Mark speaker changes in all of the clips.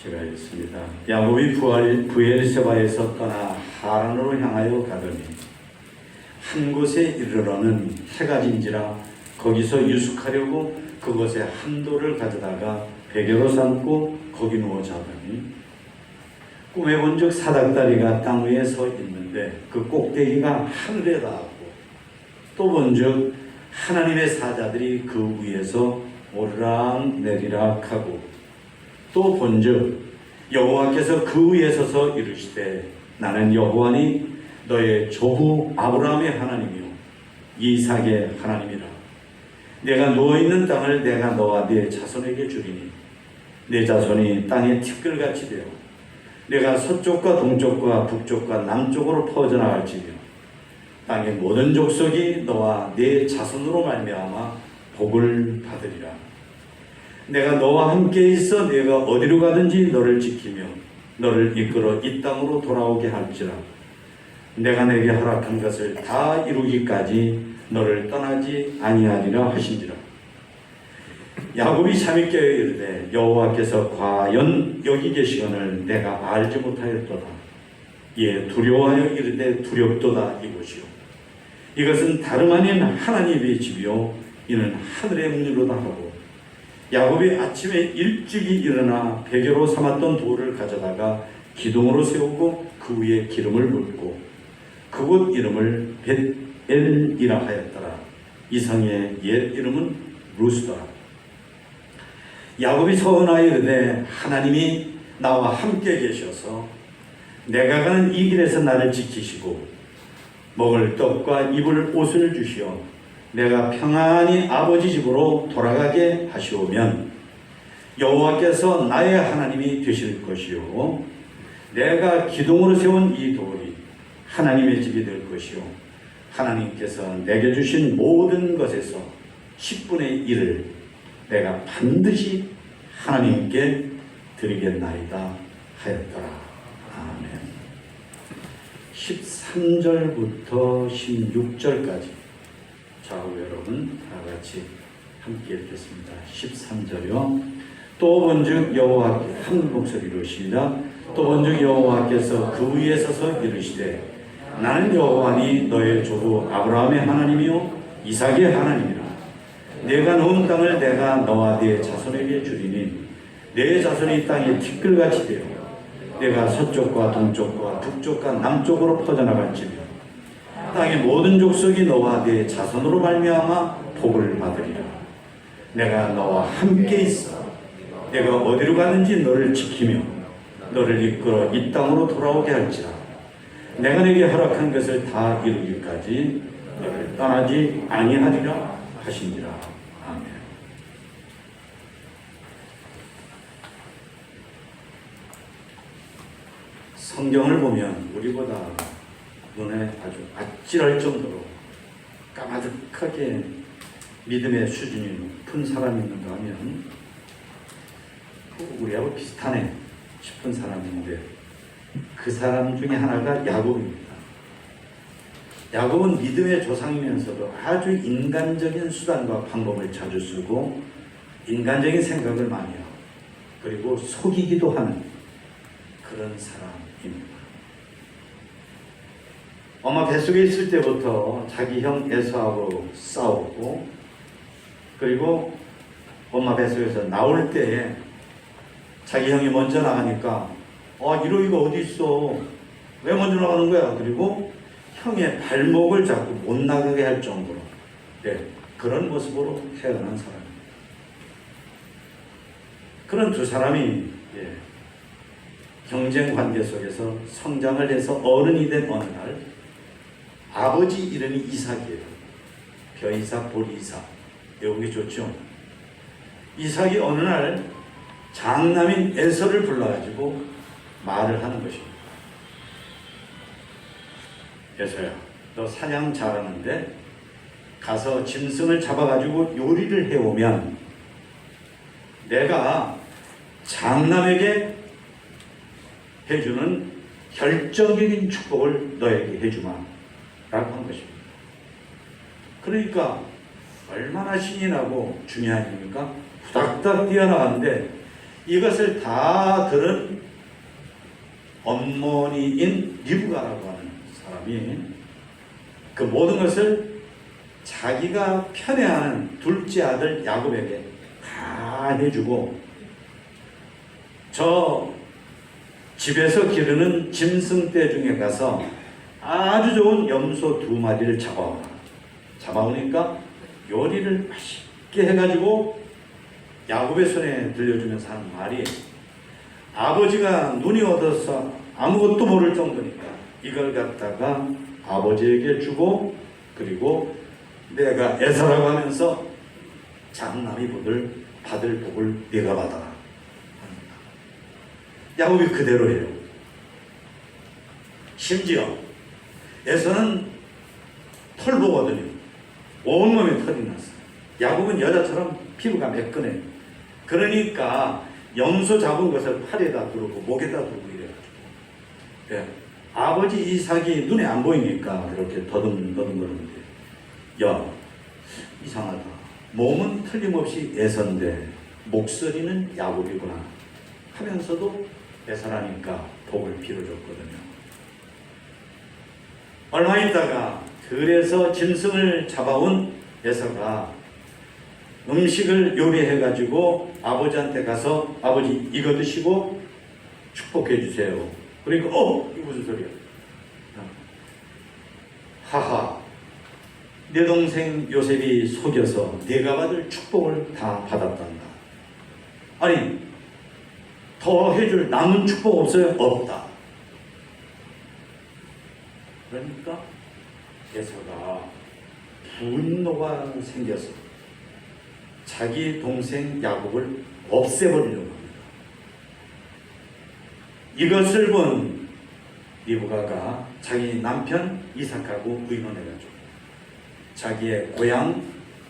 Speaker 1: 제가 읽습니다. 야곱이 부엘세바에서 떠나 하란으로 향하여 가더니 한 곳에 이르러는 해가 진지라 거기서 유숙하려고 그곳에 한 돌을 가져다가 베개로 삼고 거기 누워 자더니 꿈에 본즉 사닥다리가 땅 위에 서 있는데 그 꼭대기가 하늘에 닿았고 또 본즉 하나님의 사자들이 그 위에서 오르락 내리락 하고 또 본즉 여호와께서 그 위에 서서 이르시되 나는 여호와니 너의 조부 아브라함의 하나님이요 이삭의 하나님이라. 내가 누워있는 땅을 내가 너와 네 자손에게 주리니 내 자손이 땅의 티끌같이 되어 내가 서쪽과 동쪽과 북쪽과 남쪽으로 퍼져나갈지며 땅의 모든 족속이 너와 네 자손으로 말미암아 복을 받으리라. 내가 너와 함께 있어 내가 어디로 가든지 너를 지키며 너를 이끌어 이 땅으로 돌아오게 할지라. 내가 내게 허락한 것을 다 이루기까지 너를 떠나지 아니하리라 하신지라. 야곱이 잠이 깨어 이르되 여호와께서 과연 여기 계시거늘 내가 알지 못하였도다. 이에 두려워하여 이르되 두렵도다 이곳이요 이것은 다름 아닌 하나님의 집이요 이는 하늘의 문이로다 하고 야곱이 아침에 일찍이 일어나 베개로 삼았던 돌을 가져다가 기둥으로 세우고 그 위에 기름을 붓고 그곳 이름을 벳엘이라 하였더라. 이 성의 옛 이름은 루스더라. 야곱이 서원하여 이르되 하나님이 나와 함께 계셔서 내가 가는 이 길에서 나를 지키시고 먹을 떡과 입을 옷을 주시어 내가 평안히 아버지 집으로 돌아가게 하시오면 여호와께서 나의 하나님이 되실 것이요 내가 기둥으로 세운 이 돌이 하나님의 집이 될 것이요 하나님께서 내게 주신 모든 것에서 10분의 1을 내가 반드시 하나님께 드리겠나이다 하였더라. 아멘. 13절부터 16절까지 좌우 여러분 다 같이 함께 읽겠습니다. 13절이요. 또 본즉 여호와께 한 목소리로 시작. 또 본즉 여호와께서 그 위에 서서 이르시되 나는 여호와니 너의 조부 아브라함의 하나님이요 이삭의 하나님이라. 내가 놓은 땅을 내가 너와 네 자손에게 주리니 내 자손이 땅에 티끌같이 되어 내가 서쪽과 동쪽과 북쪽과 남쪽으로 퍼져나갈지며 땅의 모든 족속이 너와 네 자손으로 말미암아 복을 받으리라. 내가 너와 함께 있어 내가 어디로 가는지 너를 지키며 너를 이끌어 이 땅으로 돌아오게 할지라. 내가 내게 허락한 것을 다 이루기까지 너를 떠나지 아니하리라 하신지라. 아멘. 성경을 보면 우리보다 눈에 아주 아찔할 정도로 까마득하게 믿음의 수준이 높은 사람이 있는가 하면 우리하고 비슷하네 싶은 사람이 있는데 그 사람 중에 하나가 야곱입니다. 야곱은 믿음의 조상이면서도 아주 인간적인 수단과 방법을 자주 쓰고 인간적인 생각을 많이 하고 그리고 속이기도 하는 그런 사람입니다. 엄마 뱃속에 있을 때부터 자기 형 에사우로 싸우고 그리고 엄마 뱃속에서 나올 때에 자기 형이 먼저 나가니까 이러이가 어디 있어? 왜 먼저 나가는 거야? 그리고 형의 발목을 잡고 못 나가게 할 정도로 그런 모습으로 태어난 사람입니다. 그런 두 사람이 경쟁 관계 속에서 성장을 해서 어른이 된 어느 날 아버지 이름이 이삭이에요. 벼이삭, 보리이삭 외우기 좋죠. 이삭이 어느 날 장남인 에서를 불러가지고 말을 하는 것입니다. 에서야, 너 사냥 잘하는데 가서 짐승을 잡아가지고 요리를 해오면 내가 장남에게 해주는 결정적인 축복을 너에게 해주마 라고 한 것입니다. 그러니까 얼마나 신이 나고 중요한 일입니까? 후닥닥 뛰어나가는데 이것을 다 들은 어머니인 리브가라고 하는 사람이 그 모든 것을 자기가 편애하는 둘째 아들 야곱에게 다 해주고 저 집에서 기르는 짐승떼 중에 가서 아주 좋은 염소 2마리를 잡아오니까 요리를 맛있게 해가지고 야곱의 손에 들려주면서 하는 말이 아버지가 눈이 어두워서 아무것도 모를 정도니까 이걸 갖다가 아버지에게 주고 그리고 내가 에서라고 하면서 장남이 받을 복을 네가 받아라. 야곱이 그대로 해요. 심지어 에서는 털보거든요. 온몸에 털이 났어요. 야곱은 여자처럼 피부가 매끈해요. 그러니까 염소 잡은 것을 팔에다 두르고 목에다 두르고 이래가지고 예. 아버지 이삭이 눈에 안 보이니까 그렇게 더듬거리는데 야 이상하다. 몸은 틀림없이 에서인데 목소리는 야곱이구나 하면서도 에서라니까 복을 빌어줬거든요. 얼마 있다가 들에서 짐승을 잡아온 에서가 음식을 요리해가지고 아버지한테 가서 아버지 이거 드시고 축복해 주세요. 그러니까 이게 무슨 소리야? 하하 내 동생 요셉이 속여서 네가 받을 축복을 다 받았단다. 아니 더 해줄 남은 축복 없어요? 없다. 그러니까 에서가 분노가 생겨서 자기 동생 야곱을 없애버리려고 합니다. 이것을 본 리브가가 자기 남편 이삭하고 의논해가지고 자기의 고향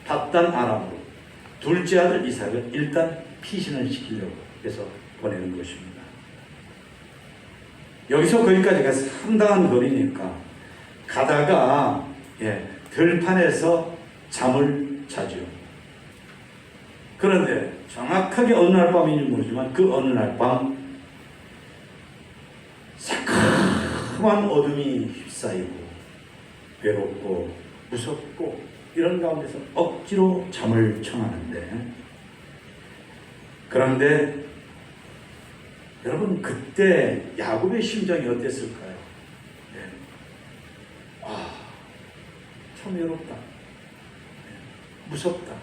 Speaker 1: 밧단 아람으로 둘째 아들 이삭을 일단 피신을 시키려고 해서 보내는 것입니다. 여기서 거기까지가 상당한 거리니까 가다가 들판에서 잠을 자죠. 그런데 정확하게 어느 날 밤인지 모르지만 그 어느 날 밤 새카만 어둠이 휩싸이고 외롭고 무섭고 이런 가운데서 억지로 잠을 청하는데 그런데 여러분 그때 야곱의 심정이 어땠을까요? 참 외롭다. 무섭다.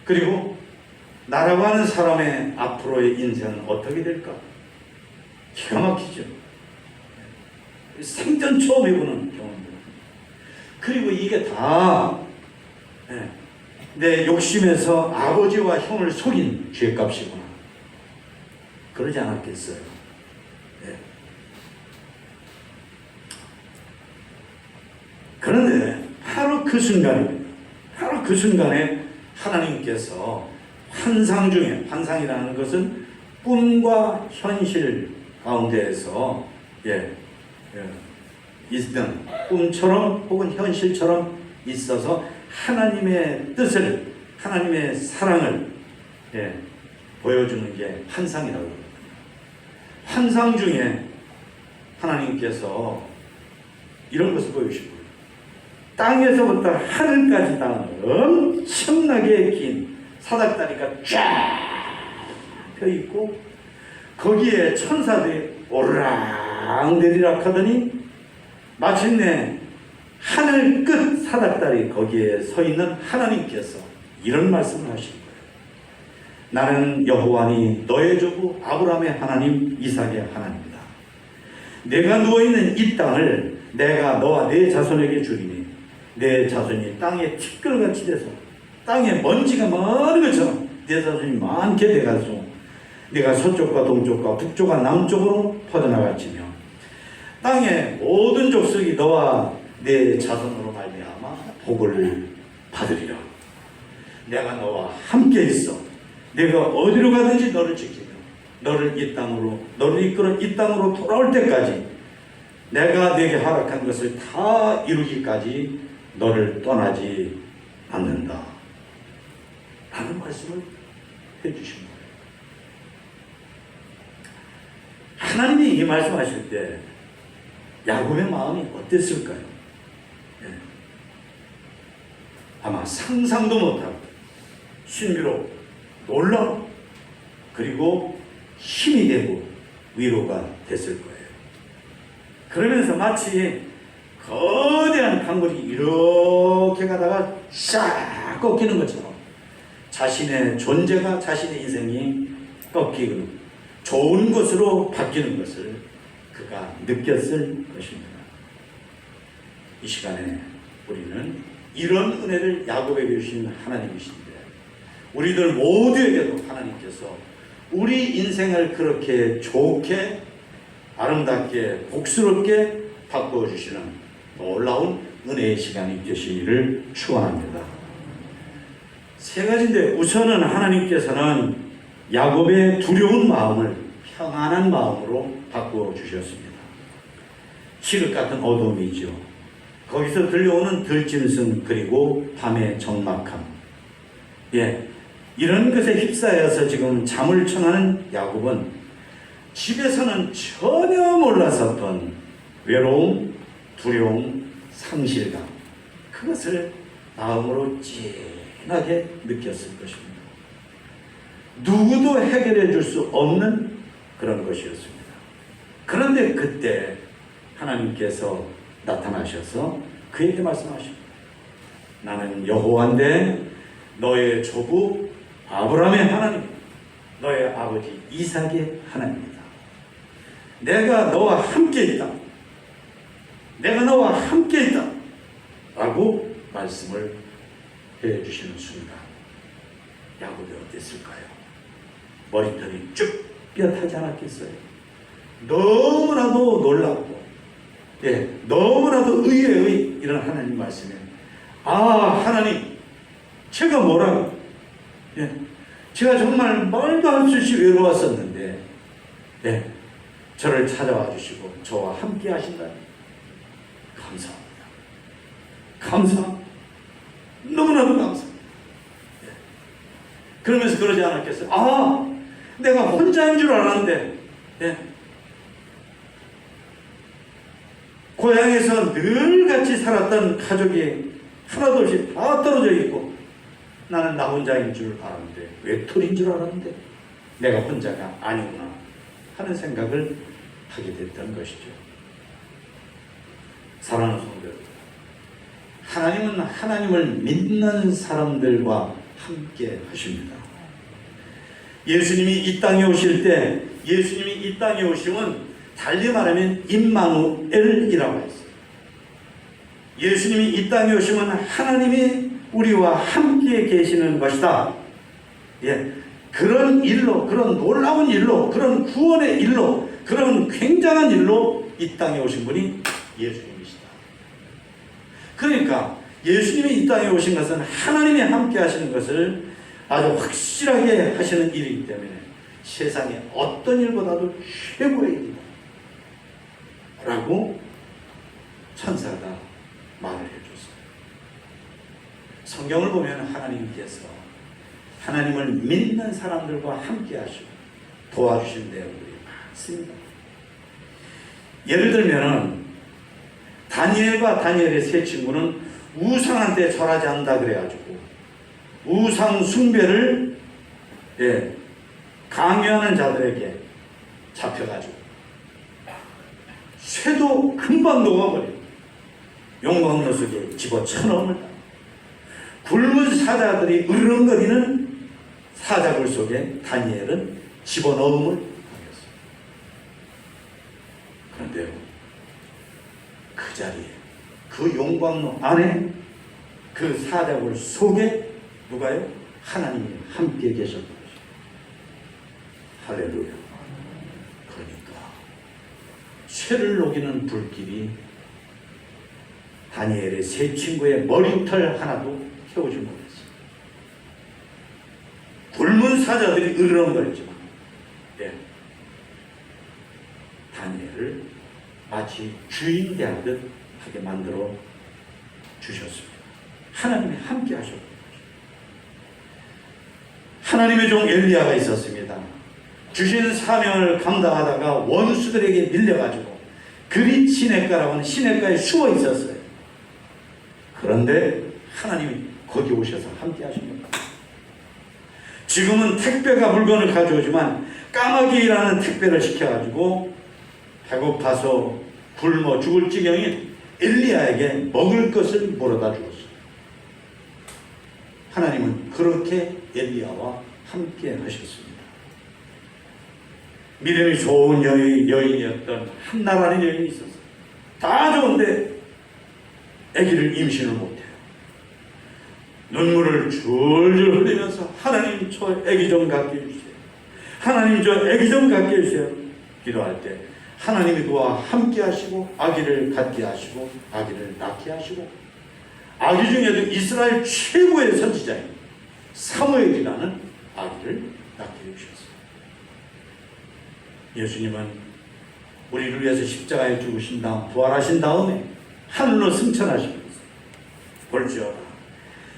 Speaker 1: 그리고 나라고 하는 사람의 앞으로의 인생은 어떻게 될까? 기가 막히죠. 생전 처음 해보는 경험입니다. 그리고 이게 다 내 욕심에서 아버지와 형을 속인 죄값이구나. 그러지 않았겠어요. 그런데 바로 그 순간입니다. 바로 그 순간에 하나님께서 환상이라는 것은 꿈과 현실 가운데에서 있던 꿈처럼 혹은 현실처럼 있어서 하나님의 뜻을 하나님의 사랑을 보여주는 게 환상이라고 합니다. 환상 중에 하나님께서 이런 것을 보여주시고 땅에서부터 하늘까지 닿은 엄청나게 긴 사닥다리가 쫙 펴있고 거기에 천사들이 오르락내리락 하더니 마침내 하늘 끝 사닥다리 거기에 서 있는 하나님께서 이런 말씀을 하신 거예요. 나는 여호와니 너의 조부 아브라함의 하나님 이삭의 하나님이다. 내가 누워있는 이 땅을 내가 너와 네 자손에게 주리니 내 자손이 땅에 티끌같이 돼서 땅에 먼지가 많은 것처럼 내 자손이 많게 돼가지고 내가 서쪽과 동쪽과 북쪽과 남쪽으로 퍼져나갈지며 땅의 모든 족속이 너와 내 자손으로 말미암아 복을 받으리라. 내가 너와 함께 있어. 내가 어디로 가든지 너를 지키며 너를 이끌어 이 땅으로 돌아올 때까지 내가 네게 허락한 것을 다 이루기까지 너를 떠나지 않는다. 라는 말씀을 해주신 거예요. 하나님이 이 말씀하실 때 야곱의 마음이 어땠을까요? 예. 아마 상상도 못하고 신비로 놀라워 그리고 힘이 되고 위로가 됐을 거예요. 그러면서 마치 거대한 강물이 이렇게 가다가 싹 꺾이는 것처럼 자신의 존재가 자신의 인생이 꺾이고 좋은 것으로 바뀌는 것을 그가 느꼈을 것입니다. 이 시간에 우리는 이런 은혜를 야곱에게 주신 하나님이신데 우리들 모두에게도 하나님께서 우리 인생을 그렇게 좋게 아름답게 복스럽게 바꾸어 주시는 놀라운 은혜의 시간이 되시기를 축원합니다. 세 가지인데 우선은 하나님께서는 야곱의 두려운 마음을 평안한 마음으로 바꾸어 주셨습니다. 시륵 같은 어둠이죠. 거기서 들려오는 들짐승 그리고 밤의 적막함. 이런 것에 휩싸여서 지금 잠을 청하는 야곱은 집에서는 전혀 몰랐었던 외로움, 두려움, 상실감 그것을 마음으로 진하게 느꼈을 것입니다. 누구도 해결해 줄 수 없는 그런 것이었습니다. 그런데 그때 하나님께서 나타나셔서 그에게 말씀하십니다. 나는 여호와인데 너의 조부 아브라함의 하나님, 너의 아버지 이삭의 하나님이다. 내가 너와 함께 있다. 내가 너와 함께 있다. 라고 말씀을 해주시는 순간 야곱이 어땠을까요? 머리털이 쭉 뼈타지 않았겠어요? 너무나도 놀랍고 너무나도 의외의 이런 하나님 말씀에 하나님 제가 뭐라고 제가 정말 말도 할 수 없이 외로웠었는데 저를 찾아와 주시고 저와 함께 하신다니 감사합니다. 감사합니다. 너무나도 감사합니다. 그러면서 그러지 않았겠어요? 내가 혼자인 줄 알았는데 고향에서 늘 같이 살았던 가족이 하나도 없이 다 떨어져 있고 나는 나 혼자인 줄 알았는데 외톨이인 줄 알았는데 내가 혼자가 아니구나 하는 생각을 하게 됐던 것이죠. 사랑하는 성도 여러분, 하나님은 하나님을 믿는 사람들과 함께 하십니다. 예수님이 이 땅에 오실 때 예수님이 이 땅에 오심은 달리 말하면 임마누엘이라고 했어요. 예수님이 이 땅에 오시면 하나님이 우리와 함께 계시는 것이다. 그런 일로, 그런 놀라운 일로, 그런 구원의 일로, 그런 굉장한 일로 이 땅에 오신 분이 예수님이시다. 그러니까 예수님이 이 땅에 오신 것은 하나님이 함께 하시는 것을 아주 확실하게 하시는 일이기 때문에 세상의 어떤 일보다도 최고의 일이다 라고 천사가 말을 해줬어요. 성경을 보면 하나님께서 하나님을 믿는 사람들과 함께 하시고 도와주신 내용들이 많습니다. 예를 들면 다니엘과 다니엘의 세 친구는 우상한테 절하지 않는다 그래가지고 우상 숭배를 강요하는 자들에게 잡혀가지고 쇠도 금방 녹아버리고 용광로 속에 집어쳐넣음을 굶은 사자들이 으르렁거리는 사자굴 속에 다니엘은 집어넣음을 하겠어요. 그런데 그 자리에 그 용광로 안에 그 사자굴 속에 누가요? 하나님이 함께 계셨던 것이죠. 할렐루야. 그러니까 쇠를 녹이는 불길이 다니엘의 세 친구의 머리털 하나도 태우지 못했어요. 굶은 사자들이 으르렁거리지만 다니엘을 마치 주인 대하듯 하게 만들어 주셨습니다. 하나님이 함께 하셨고 하나님의 종 엘리야가 있었습니다. 주신 사명을 감당하다가 원수들에게 밀려가지고 그리 시냇가라고 하는 시냇가에 숨어 있었어요. 그런데 하나님이 거기 오셔서 함께 하십니다. 지금은 택배가 물건을 가져오지만 까마귀라는 택배를 시켜가지고 배고파서 굶어 죽을 지경인 엘리야에게 먹을 것을 물어다 주었어요. 하나님은 그렇게 엘리야와 함께 하셨습니다. 믿음이 좋은 여인이었던 한나라는 여인이 있었어요. 다 좋은데 아기를 임신을 못해요. 눈물을 줄줄 흘리면서 하나님 저 아기 좀 갖게 해주세요. 하나님 저 아기 좀 갖게 해주세요. 기도할 때 하나님이 그와 함께 하시고 아기를 갖게 하시고 아기를 낳게 하시고 아기 중에도 이스라엘 최고의 선지자인 사무엘이라는 아기를 낳게 해주셨어요. 예수님은 우리를 위해서 십자가에 죽으신 다음 부활하신 다음에 하늘로 승천하시면서 볼지어다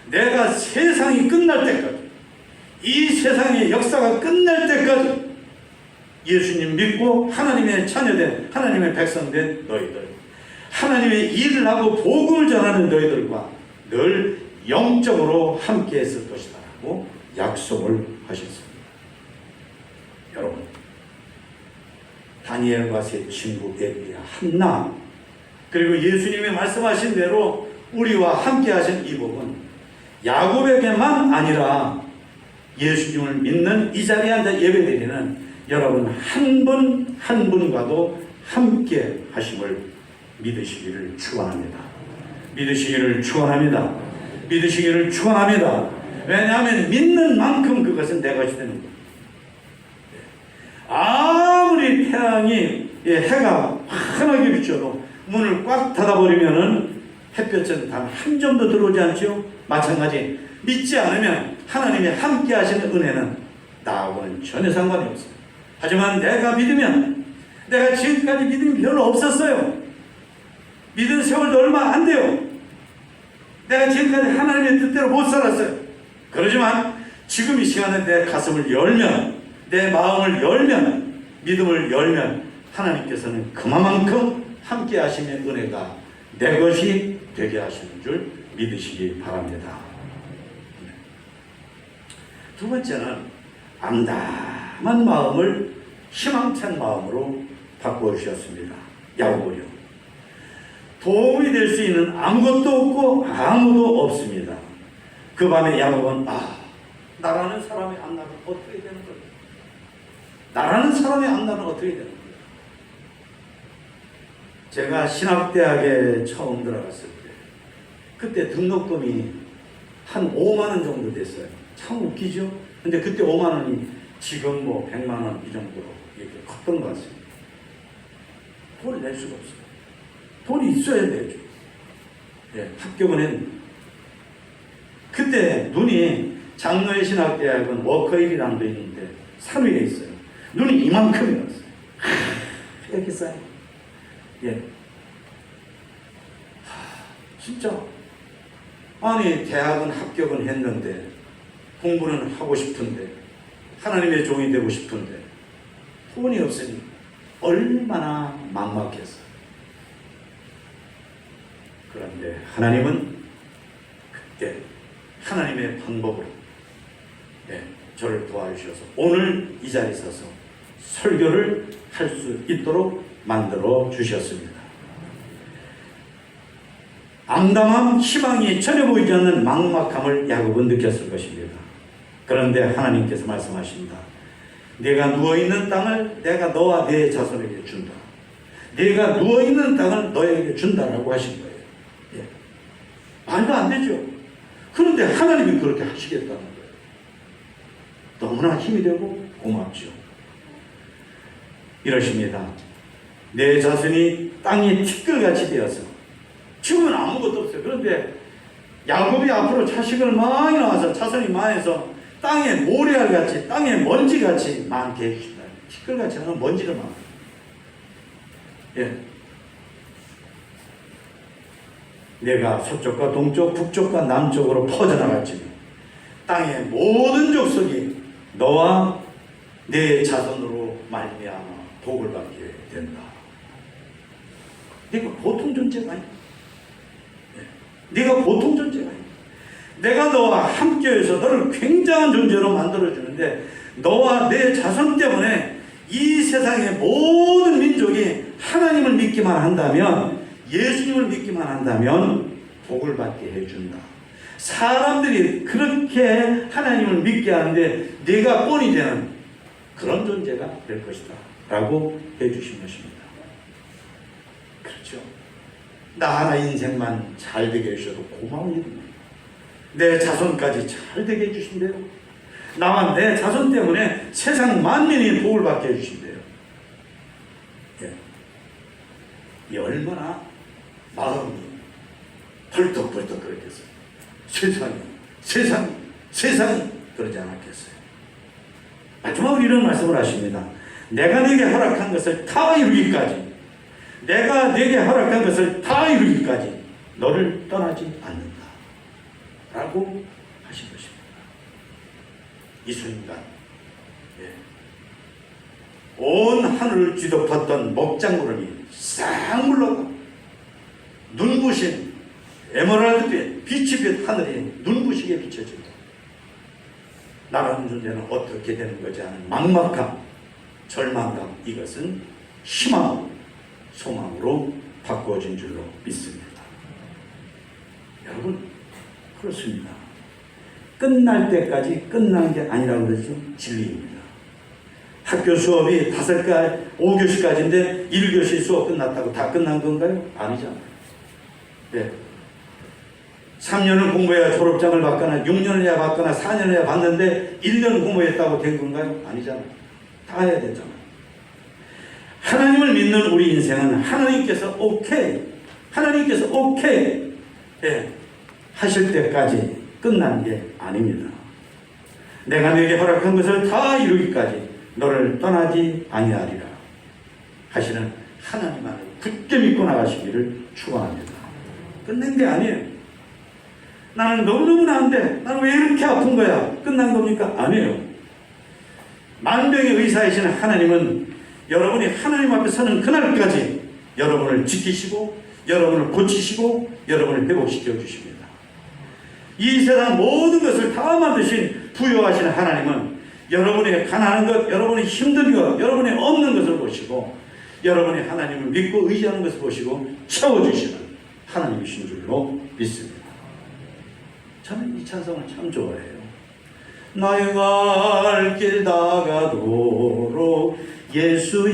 Speaker 1: 내가 세상이 끝날 때까지 이 세상의 역사가 끝날 때까지 예수님 믿고 하나님의 자녀된 하나님의 백성된 너희들 하나님의 일을 하고 복음을 전하는 너희들과 늘 영적으로 함께 했을 것이다 라고 약속을 하셨습니다. 여러분 다니엘과 세 친구 엘리야 한나 그리고 예수님이 말씀하신 대로 우리와 함께 하신 이 복은 야곱에게만 아니라 예수님을 믿는 이 자리에 앉아 예배드리는 여러분 한 분 한 분과도 함께 하심을 믿으시기를 축원합니다. 믿으시기를 축원합니다. 믿으시기를 축원합니다. 왜냐하면 믿는 만큼 그것은 내 것이 되는 거예요. 아무리 태양이 해가 환하게 비춰도 문을 꽉 닫아버리면은 햇볕은 단 한 점도 들어오지 않죠. 마찬가지 믿지 않으면 하나님이 함께 하시는 은혜는 나하고는 전혀 상관이 없어요. 하지만 내가 믿으면 내가 지금까지 믿음이 별로 없었어요. 믿은 세월도 얼마 안 돼요. 내가 지금까지 하나님의 뜻대로 못 살았어요. 그러지만 지금 이 시간에 내 가슴을 열면 내 마음을 열면 믿음을 열면 하나님께서는 그만큼 함께 하시는 은혜가 내 것이 되게 하시는 줄 믿으시기 바랍니다. 두 번째는 암담한 마음을 희망찬 마음으로 바꿔주셨습니다. 야고보요. 도움이 될 수 있는 아무것도 없고 아무도 없습니다. 그 밤에 야곱은 나라는 사람의 앞날은 어떻게 되는 거예요? 나라는 사람의 앞날은 어떻게 되는 거예요? 제가 신학대학에 처음 들어갔을 때 그때 등록금이 한 5만 원 정도 됐어요. 참 웃기죠? 근데 그때 5만 원이 지금 뭐 100만 원 이 정도로 이렇게 컸던 것 같습니다. 돈을 낼 수가 없어요. 돈이 있어야 되죠. 예, 합격은 했는데. 그때 눈이 장로의 신학대학은 워커힐이라는 데 있는데 산 위에 있어요. 눈이 이만큼이었어요. 이렇게 쌓여. 예. 진짜. 아니, 대학은 합격은 했는데, 공부는 하고 싶은데, 하나님의 종이 되고 싶은데, 돈이 없으니 얼마나 막막했어요. 그런데 하나님은 그때 하나님의 방법으로 저를 도와주셔서 오늘 이 자리에 서서 설교를 할 수 있도록 만들어 주셨습니다. 암담함, 희망이 전혀 보이지 않는 막막함을 야곱은 느꼈을 것입니다. 그런데 하나님께서 말씀하십니다. 내가 누워있는 땅을 내가 너와 내 자손에게 준다. 내가 누워있는 땅을 너에게 준다라고 하신 거예요. 예. 말도 안 되죠. 그런데 하나님이 그렇게 하시겠다는 거예요. 너무나 힘이 되고 고맙죠. 이러십니다. 내 자손이 땅이 티끌같이 되어서 지금은 아무것도 없어요. 그런데 야곱이 앞으로 자식을 많이 낳아서 자손이 많아서 땅에 모래알같이 땅에 먼지같이 많게 해주신다. 티끌같이 하는 먼지를 많아요. 예. 내가 서쪽과 동쪽, 북쪽과 남쪽으로 퍼져나갈지니 땅의 모든 족속이 너와 내 자손으로 말미암아 복을 받게 된다. 네가 보통 존재가 아니야. 네가 보통 존재가 아니야. 내가 너와 함께해서 너를 굉장한 존재로 만들어주는데 너와 내 자손 때문에 이 세상의 모든 민족이 하나님을 믿기만 한다면, 예수님을 믿기만 한다면 복을 받게 해준다. 사람들이 그렇게 하나님을 믿게 하는데 네가 본이 되는 그런 존재가 될 것이다 라고 해주신 것입니다. 그렇죠. 나 하나 인생만 잘 되게 해주셔도 고마운 일입니다. 내 자손까지 잘 되게 해주신대요. 나와 내 자손 때문에 세상 만민이 복을 받게 해주신대요. 예. 이 얼마나 마음이 벌떡벌떡 그랬겠어요. 세상이 그러지 않았겠어요. 마지막으로 이런 말씀을 하십니다. 내가 네게 허락한 것을 다 이루기까지, 내가 네게 허락한 것을 다 이루기까지 너를 떠나지 않는다 라고 하신 것입니다. 이 순간 온 하늘을 뒤덮었던 먹장구름이 싹 물러가 눈부신 에메랄드빛, 빛이 하늘이 눈부시게 비춰지고 나라는 존재는 어떻게 되는 거지 하는 막막함, 절망감, 이것은 희망, 소망으로 바꾸어진 줄로 믿습니다. 여러분, 그렇습니다. 끝날 때까지 끝난 게 아니라고 그러죠. 진리입니다. 학교 수업이 5교시까지인데 1교시 수업 끝났다고 다 끝난 건가요? 아니잖아요. 네. 3년을 공부해야 졸업장을 받거나 6년을 해야 받거나 4년을 해야 받는데 1년 공부했다고 된 건가요? 아니잖아요. 다 해야 되잖아요. 하나님을 믿는 우리 인생은 하나님께서 오케이 예, 하실 때까지 끝난 게 아닙니다. 내가 네게 허락한 것을 다 이루기까지 너를 떠나지 아니하리라 하시는 하나님만을 굳게 믿고 나가시기를 축원합니다. 끝낸 게 아니에요. 나는 너무너무 안 돼. 나는 왜 이렇게 아픈 거야? 끝난 겁니까? 아니에요. 만병의 의사이신 하나님은 여러분이 하나님 앞에 서는 그날까지 여러분을 지키시고 여러분을 고치시고 여러분을 회복시켜 주십니다. 이 세상 모든 것을 다 만드신 부여하신 하나님은 여러분이 가난한 것, 여러분이 힘든 것, 여러분이 없는 것을 보시고 여러분이 하나님을 믿고 의지하는 것을 보시고 채워주시는 하나님이신 줄로 믿습니다. 저는 이 찬송을 참 좋아해요. 나의 갈 길 다가도록 예수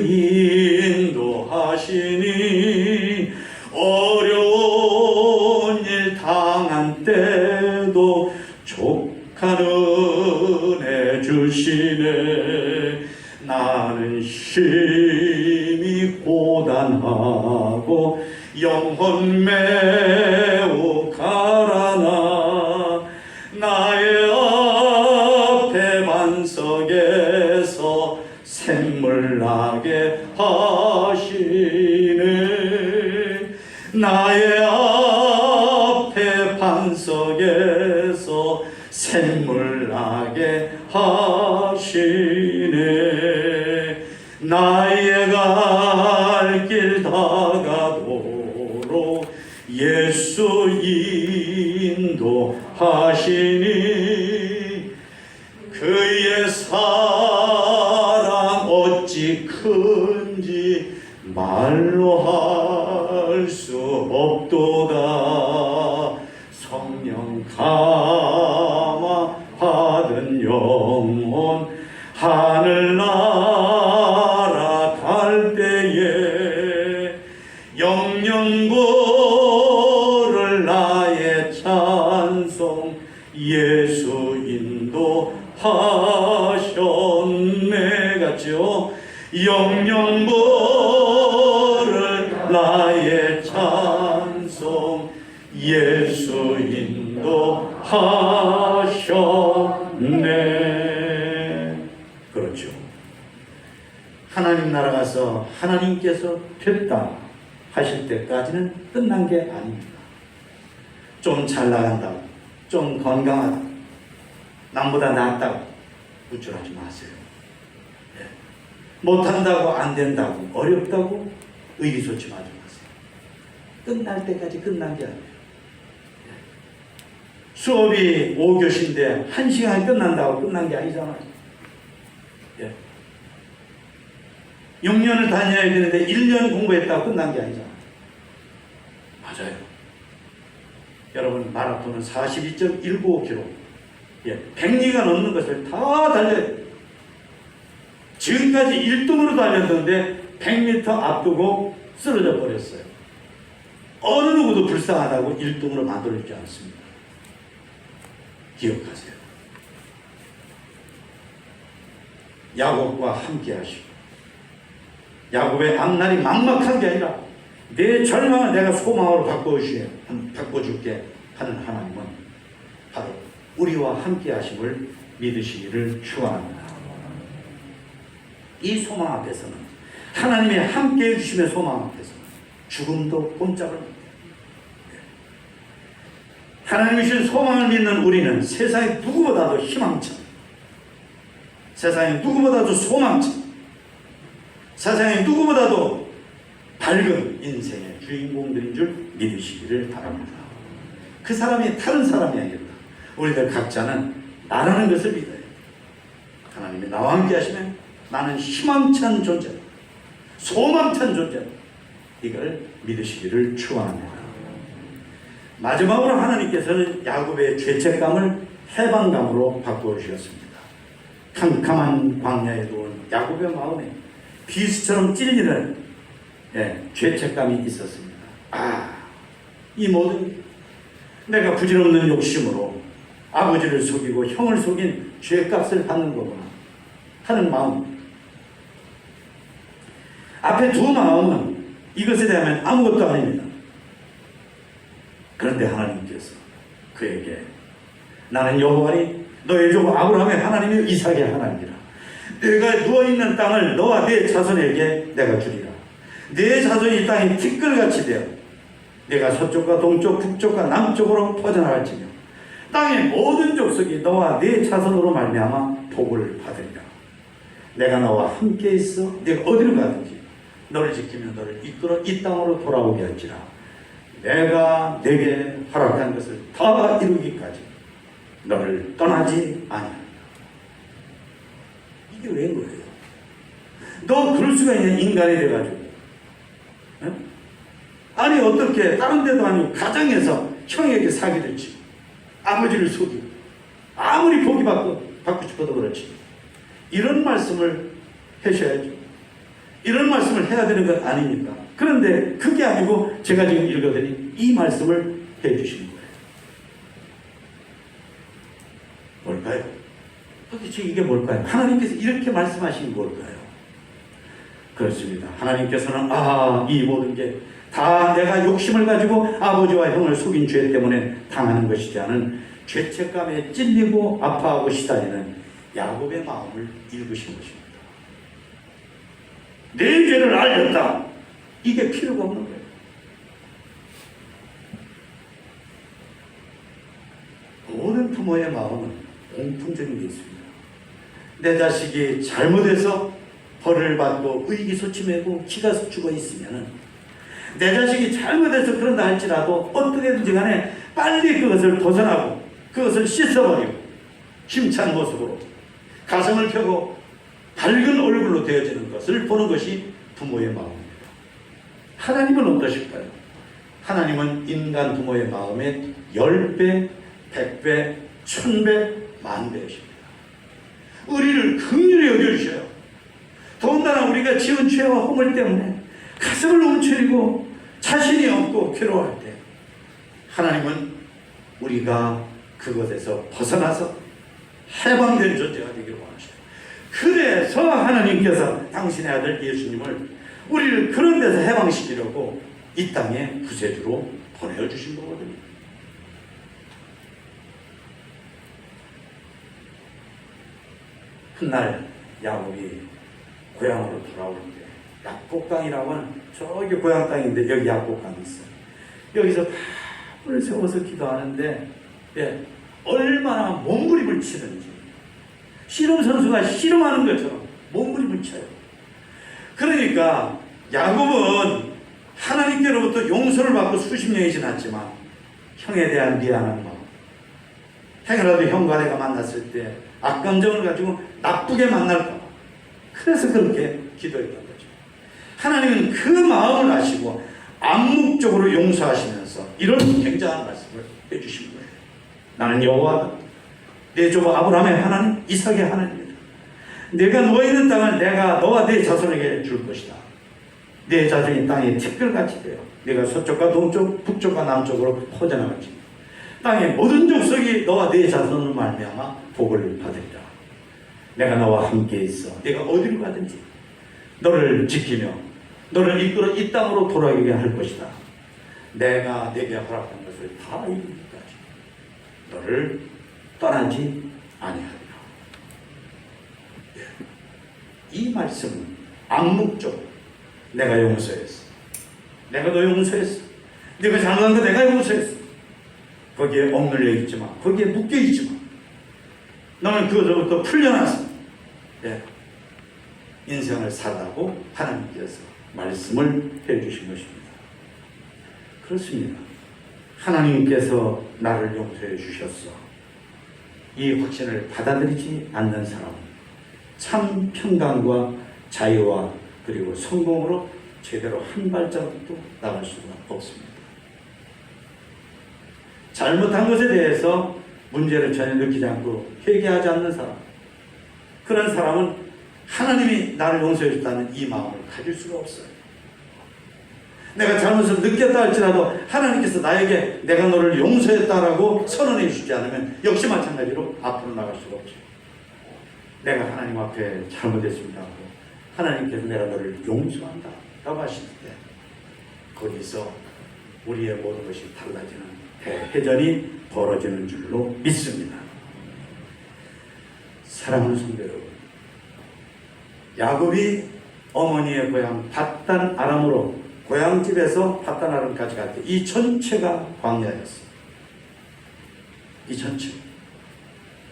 Speaker 1: 인도하시니 어려운 일 당한 때도 족한 은혜 주시네. 나는 심히 고단하고 영혼 매우 가라나 나의 앞에 반석에서 샘물 나게 하시네. 나의 앞에 반석에서 샘물 나게 하시네. 나의 갈 길 다가도록 예수 인도하시니 그의 사랑 어찌 큰지 말로 할 수 없도다. 성령 감화 받은 영혼 하늘나라 갈 때에 영영고를 나의 찬송 예수 인도하셨네 같죠. 영영고를 나의 찬송 예수 인도하셨네. 그렇죠. 하나님 나라 가서 하나님께서 됐다 하실 때까지는 끝난 게 아닙니다. 좀 잘 나간다고, 좀 건강하다고, 남보다 낫다고 우쭐하지 마세요. 못한다고, 안 된다고, 어렵다고 의기소침하지 마세요. 끝날 때까지 끝난 게 아니에요. 수업이 5교시인데 1시간이 끝난다고 끝난 게 아니잖아요. 6년을 다녀야 되는데 1년 공부했다고 끝난 게 아니잖아요. 맞아요. 여러분, 마라톤은 42.195km, 100리가 넘는 것을 다 달려야 돼요. 지금까지 1등으로 달렸는데 100m 앞두고 쓰러져 버렸어요. 어느 누구도 불쌍하다고 1등으로 만들어주지 않습니다. 기억하세요. 야곱과 함께 하시고, 야곱의 앞날이 막막한 게 아니라 내 절망을 내가 소망으로 바꿔줄게 하는 하나님은 바로 우리와 함께 하심을 믿으시기를 축원합니다. 이 소망 앞에서는, 하나님의 함께 해주심의 소망 앞에서는 죽음도 꼼짝을 못해요. 하나님이 주신 소망을 믿는 우리는 세상의 누구보다도 희망찬, 세상의 누구보다도 소망찬, 세상의 누구보다도 밝은 인생의 주인공들인 줄 믿으시기를 바랍니다. 그 사람이 다른 사람이 아니라 우리들 각자는 나라는 것을 믿어요. 하나님이 나와 함께 하시면 나는 희망찬 존재다, 소망찬 존재다, 이걸 믿으시기를 축원합니다. 마지막으로 하나님께서는 야곱의 죄책감을 해방감으로 바꾸어주셨습니다. 캄캄한 광야에 두은 야곱의 마음에 비수처럼 찔리는 죄책감이 있었습니다. 이 모든 내가 부질없는 욕심으로 아버지를 속이고 형을 속인 죄값을 받는 거구나 하는 마음. 앞에 두 마음은 이것에 대하면 아무것도 아닙니다. 그런데 하나님께서 그에게 나는 여호와니 너의 종 아브라함의 하나님이요 이삭의 하나님이라. 내가 누워있는 땅을 너와 네 자손에게 내가 주리라. 네 자손이 이 땅에 티끌같이 되어 내가 서쪽과 동쪽 북쪽과 남쪽으로 퍼져나갈지며 땅의 모든 족속이 너와 네 자손으로 말미암아 복을 받으리라. 내가 너와 함께 있어 내가 어디로 가든지 너를 지키며 너를 이끌어 이 땅으로 돌아오게 할지라. 내가 내게 허락한 것을 다 이루기까지 너를 떠나지 아니하리라. 이게 웬 거예요? 너 그럴 수가 있냐, 인간이 돼가지고. 아니 어떻게 다른 데도 아니고 가정에서 형에게 사기를 치고 아버지를 속이고 아무리 복이 받고 싶어도 그렇지. 이런 말씀을 하셔야죠. 이런 말씀을 해야 되는 것 아닙니까? 그런데 그게 아니고 제가 지금 읽어드린 이 말씀을 해주시는 거예요. 뭘까요? 도대체 이게 뭘까요? 하나님께서 이렇게 말씀하신 걸까요? 그렇습니다. 하나님께서는 이 모든 게 다 내가 욕심을 가지고 아버지와 형을 속인 죄 때문에 당하는 것이지 않은 죄책감에 찔리고 아파하고 시달리는 야곱의 마음을 읽으신 것입니다. 내 죄를 알렸다. 이게 필요가 없는 거예요. 모든 부모의 마음은 공통적인 게 있습니다. 내 자식이 잘못해서 벌을 받고 의기소침하고 기가 죽어 있으면 내 자식이 잘못해서 그런다 할지라도 어떻게든지 간에 빨리 그것을 벗어나고 그것을 씻어버리고 힘찬 모습으로 가슴을 펴고 밝은 얼굴로 되어지는 것을 보는 것이 부모의 마음입니다. 하나님은 어떠실까요? 하나님은 인간 부모의 마음에 10배, 100배, 1000배, 10,000배이십니다. 우리를 긍휼히 여겨주셔요. 더군다나 우리가 지은 죄와 허물 때문에 가슴을 움츠리고 자신이 없고 괴로워할 때 하나님은 우리가 그것에서 벗어나서 해방된 존재가 되기를 원하시죠. 그래서 하나님께서 당신의 아들 예수님을 우리를 그런 데서 해방시키려고 이 땅에 구세주로 보내주신 거거든요. 훗날 야곱이 고향으로 돌아올 때 약곡강이라고 하는 저기 고향 땅인데 여기 약곡강이 있어요. 여기서 밥을 세워서 기도하는데 얼마나 몸부림을 치든지 씨름 선수가 씨름하는 것처럼 몸부림을 쳐요. 그러니까 야곱은 하나님께로부터 용서를 받고 수십 년이 지났지만 형에 대한 미안한 마음, 행여라도 형과 내가 만났을 때 악감정을 가지고 나쁘게 만날까 봐 그래서 그렇게 기도했던 거죠. 하나님은 그 마음을 아시고 암묵적으로 용서하시면서 이런 굉장한 말씀을 해주신 거예요. 나는 여호와다. 내 조부 아브라함의 하나님, 이삭의 하나님이다. 내가 누워있는 땅을 내가 너와 내 자손에게 줄 것이다. 내 자손이 땅에 티끌같이 되어 내가 서쪽과 동쪽, 북쪽과 남쪽으로 퍼져나갈지 땅의 모든 족속이 너와 내 자손을 말미암아 복을 받으리라. 내가 너와 함께 있어 내가 어디로 가든지 너를 지키며 너를 이끌어 이 땅으로 돌아오게 할 것이다. 내가 내게 허락한 것을 다 이루기까지 너를 떠나지 아니하리라. 이 말씀은 암묵적으로 내가 용서했어. 내가 너 용서했어. 네가 잘못한 거 내가 용서했어. 거기에 억눌려 있지만, 거기에 묶여 있지만, 너는 그것으로부터 풀려나서 인생을 살라고 하나님께서 말씀을 해주신 것입니다. 그렇습니다. 하나님께서 나를 용서해 주셨어. 이 확신을 받아들이지 않는 사람은 참 평강과 자유와 그리고 성공으로 제대로 한 발자국도 나갈 수가 없습니다. 잘못한 것에 대해서 문제를 전혀 느끼지 않고 회개하지 않는 사람, 그런 사람은 하나님이 나를 용서해 줬다는 이 마음을 가질 수가 없어요. 내가 잘못을 느꼈다 할지라도 하나님께서 나에게 내가 너를 용서했다라고 선언해 주지 않으면 역시 마찬가지로 앞으로 나갈 수가 없죠. 내가 하나님 앞에 잘못했습니다 하고 하나님께서 내가 너를 용서한다 라고 하실 때 거기서 우리의 모든 것이 달라지는 대회전이 벌어지는 줄로 믿습니다. 사랑하는 성도 여러분, 야곱이 어머니의 고향 밧단 아람으로 고향집에서 밧단 아람까지 갈 때 이 전체가 광야였어요. 이 전체.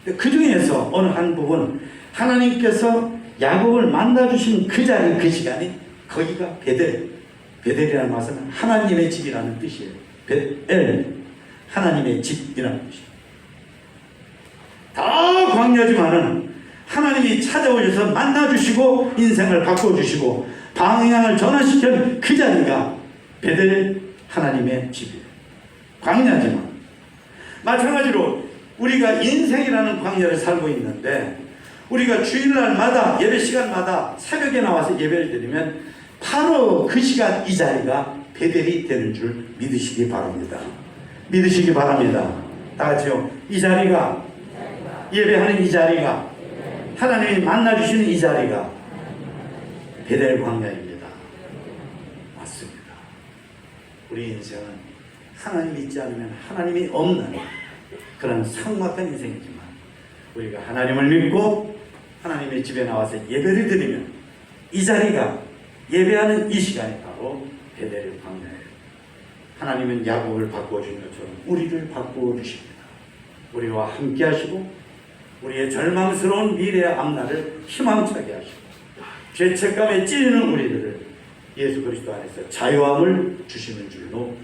Speaker 1: 그 중에서 어느 한 부분 하나님께서 야곱을 만나주신 그 자리, 그 시간이 거기가 베델이라는 말은 하나님의 집이라는 뜻이에요. 베델, 하나님의 집이라는 뜻이에요. 다 광야지만은 하나님이 찾아오셔서 만나주시고 인생을 바꿔주시고 방향을 전환시킨 그 자리가 베델, 하나님의 집이에요. 광야지만 마찬가지로 우리가 인생이라는 광야를 살고 있는데 우리가 주일날마다 예배 시간마다 새벽에 나와서 예배를 드리면 바로 그 시간 이 자리가 베델이 되는 줄 믿으시기 바랍니다. 믿으시기 바랍니다. 다 같이요. 이 자리가, 예배하는 이 자리가, 하나님이 만나주시는 이 자리가 베델 광야입니다. 맞습니다. 우리 인생은 하나님 믿지 않으면 하나님이 없는 그런 삭막한 인생이지만 우리가 하나님을 믿고 하나님의 집에 나와서 예배를 드리면 이 자리가, 예배하는 이 시간이 바로 베델 광야예요. 하나님은 야곱을 바꾸어준 것처럼 우리를 바꾸어주십니다. 우리와 함께 하시고 우리의 절망스러운 미래의 앞날을 희망차게 하시고 죄책감에 찌르는 우리들을 예수 그리스도 안에서 자유함을 주시는 줄로